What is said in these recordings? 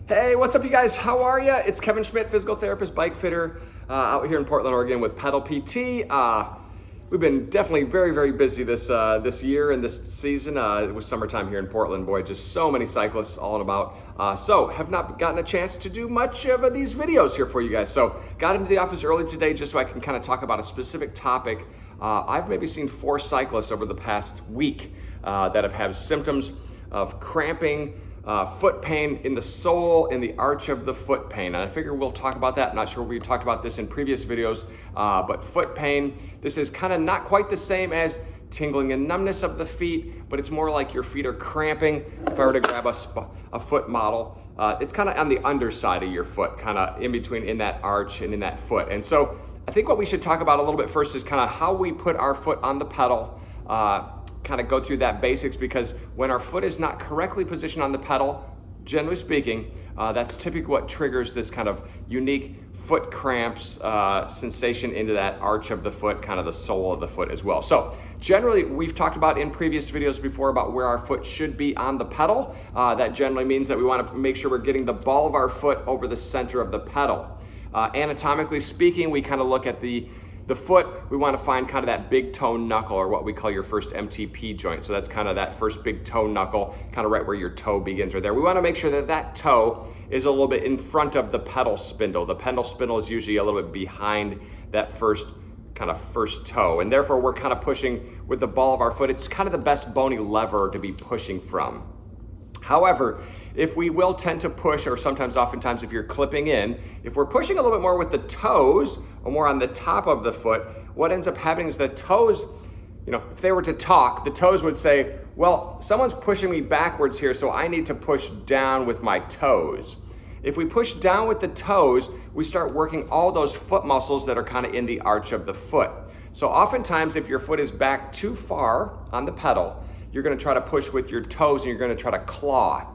Hey, what's up you guys? How are you? It's Kevin Schmidt, physical therapist, bike fitter, out here in Portland, Oregon with Pedal PT. We've been definitely very busy this year and this season. It was summertime here in Portland. Boy, just so many cyclists all and about. So have not gotten a chance to do much of these videos here for you guys. So got into the office early today just so I can kind of talk about a specific topic. I've maybe seen 4 cyclists over the past week that have had symptoms of cramping, foot pain in the sole, in the arch of the foot pain. And I figure we'll talk about that. I'm not sure if we've talked about this in previous videos, but foot pain, this is kind of not quite the same as tingling and numbness of the feet, but it's more like your feet are cramping. If I were to grab a foot model, it's kind of on the underside of your foot, kind of in between in that arch and in that foot. And so I think what we should talk about a little bit first is kind of how we put our foot on the pedal, kind of go through that basics, because when our foot is not correctly positioned on the pedal, generally speaking, that's typically what triggers this kind of unique foot cramps sensation into that arch of the foot, kind of the sole of the foot as well. So generally, we've talked about in previous videos before about where our foot should be on the pedal. That generally means that we want to make sure we're getting the ball of our foot over the center of the pedal. Anatomically speaking, we kind of look at the foot, we want to find kind of that big toe knuckle, or what we call your first MTP joint. So that's kind of that first big toe knuckle, kind of right where your toe begins right there. We want to make sure that that toe is a little bit in front of the pedal spindle. The pedal spindle is usually a little bit behind that first toe. And therefore we're kind of pushing with the ball of our foot. It's kind of the best bony lever to be pushing from. However, if we will tend to push, or oftentimes if you're clipping in, if we're pushing a little bit more with the toes or more on the top of the foot, what ends up happening is the toes, if they were to talk, the toes would say, well, someone's pushing me backwards here, so I need to push down with my toes. If we push down with the toes, we start working all those foot muscles that are kind of in the arch of the foot. So oftentimes if your foot is back too far on the pedal, you're going to try to push with your toes and you're going to try to claw.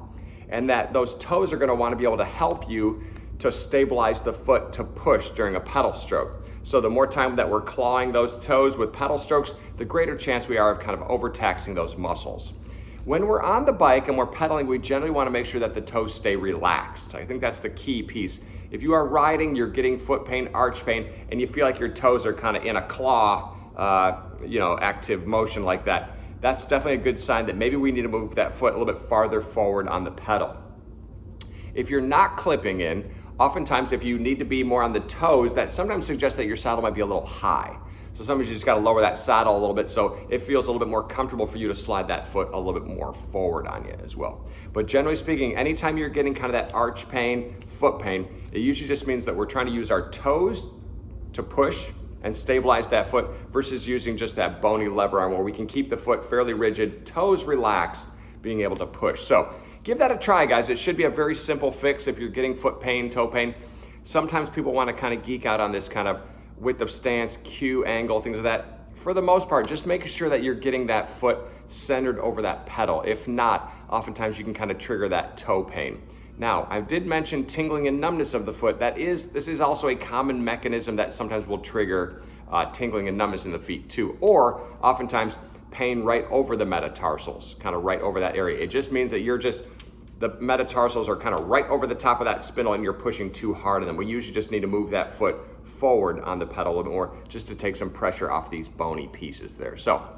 And those toes are going to want to be able to help you to stabilize the foot to push during a pedal stroke. So the more time that we're clawing those toes with pedal strokes, the greater chance we are of kind of overtaxing those muscles. When we're on the bike and we're pedaling, we generally want to make sure that the toes stay relaxed. I think that's the key piece. If you are riding, you're getting foot pain, arch pain, and you feel like your toes are kind of in a claw, active motion like that, that's definitely a good sign that maybe we need to move that foot a little bit farther forward on the pedal. If you're not clipping in, oftentimes if you need to be more on the toes, that sometimes suggests that your saddle might be a little high. So sometimes you just got to lower that saddle a little bit so it feels a little bit more comfortable for you to slide that foot a little bit more forward on you as well. But generally speaking, anytime you're getting kind of that arch pain, foot pain, it usually just means that we're trying to use our toes to push and stabilize that foot versus using just that bony lever arm where we can keep the foot fairly rigid, toes relaxed, being able to push. So give that a try, guys. It should be a very simple fix if you're getting foot pain, toe pain. Sometimes people want to kind of geek out on this kind of width of stance, cue, angle, things like that. For the most part, just making sure that you're getting that foot centered over that pedal. If not, oftentimes you can kind of trigger that toe pain. Now, I did mention tingling and numbness of the foot. This is also a common mechanism that sometimes will trigger tingling and numbness in the feet too, or oftentimes pain right over the metatarsals, kind of right over that area. It just means that the metatarsals are kind of right over the top of that spindle and you're pushing too hard on them. We usually just need to move that foot forward on the pedal a little bit more just to take some pressure off these bony pieces there. So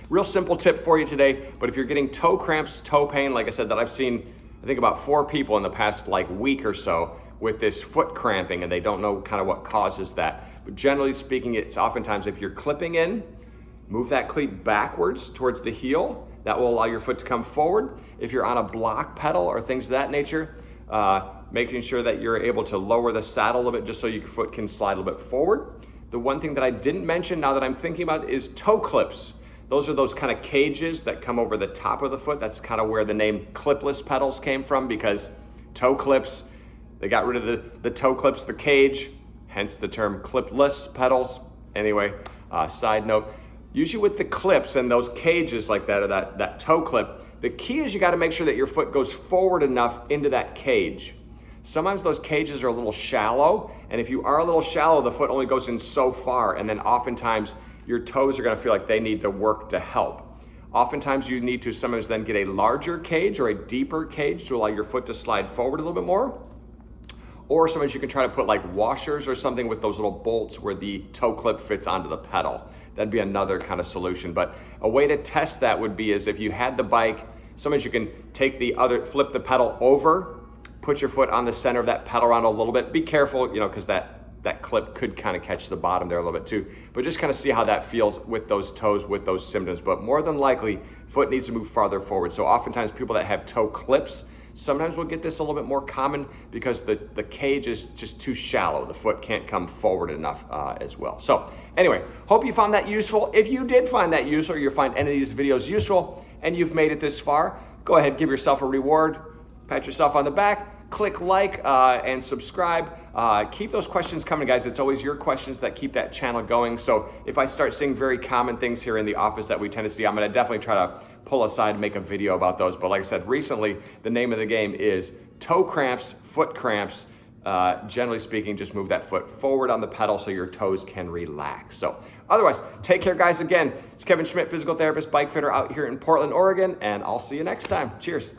real simple tip for you today, but if you're getting toe cramps, toe pain, like I said, that I've seen I think about 4 people in the past week or so with this foot cramping, and they don't know kind of what causes that. But generally speaking, it's oftentimes if you're clipping in, move that cleat backwards towards the heel. That will allow your foot to come forward. If you're on a block pedal or things of that nature, making sure that you're able to lower the saddle a little bit just so your foot can slide a little bit forward. The one thing that I didn't mention now that I'm thinking about is toe clips. Those are those kind of cages that come over the top of the foot. That's kind of where the name clipless pedals came from, because toe clips, they got rid of the toe clips, the cage, hence the term clipless pedals. Anyway, side note, usually with the clips and those cages like that, or that toe clip, the key is you got to make sure that your foot goes forward enough into that cage. Sometimes those cages are a little shallow, and if you are a little shallow, the foot only goes in so far, and then oftentimes your toes are going to feel like they need to work to help. Oftentimes you need to sometimes then get a larger cage or a deeper cage to allow your foot to slide forward a little bit more. Or sometimes you can try to put like washers or something with those little bolts where the toe clip fits onto the pedal. That'd be another kind of solution. But a way to test that would be is if you had the bike, sometimes you can take flip the pedal over, put your foot on the center of that pedal around a little bit. Be careful, because that clip could kind of catch the bottom there a little bit too. But just kind of see how that feels with those toes, with those symptoms. But more than likely, foot needs to move farther forward. So oftentimes people that have toe clips, sometimes we'll get this a little bit more common because the cage is just too shallow. The foot can't come forward enough as well. So anyway, hope you found that useful. If you did find that useful or you find any of these videos useful and you've made it this far, go ahead, give yourself a reward, pat yourself on the back, click like and subscribe. Keep those questions coming, guys. It's always your questions that keep that channel going. So if I start seeing very common things here in the office that we tend to see, I'm going to definitely try to pull aside and make a video about those. But like I said, recently, the name of the game is toe cramps, foot cramps. Generally speaking, just move that foot forward on the pedal so your toes can relax. So otherwise, take care, guys. Again, it's Kevin Schmidt, physical therapist, bike fitter out here in Portland, Oregon, and I'll see you next time. Cheers.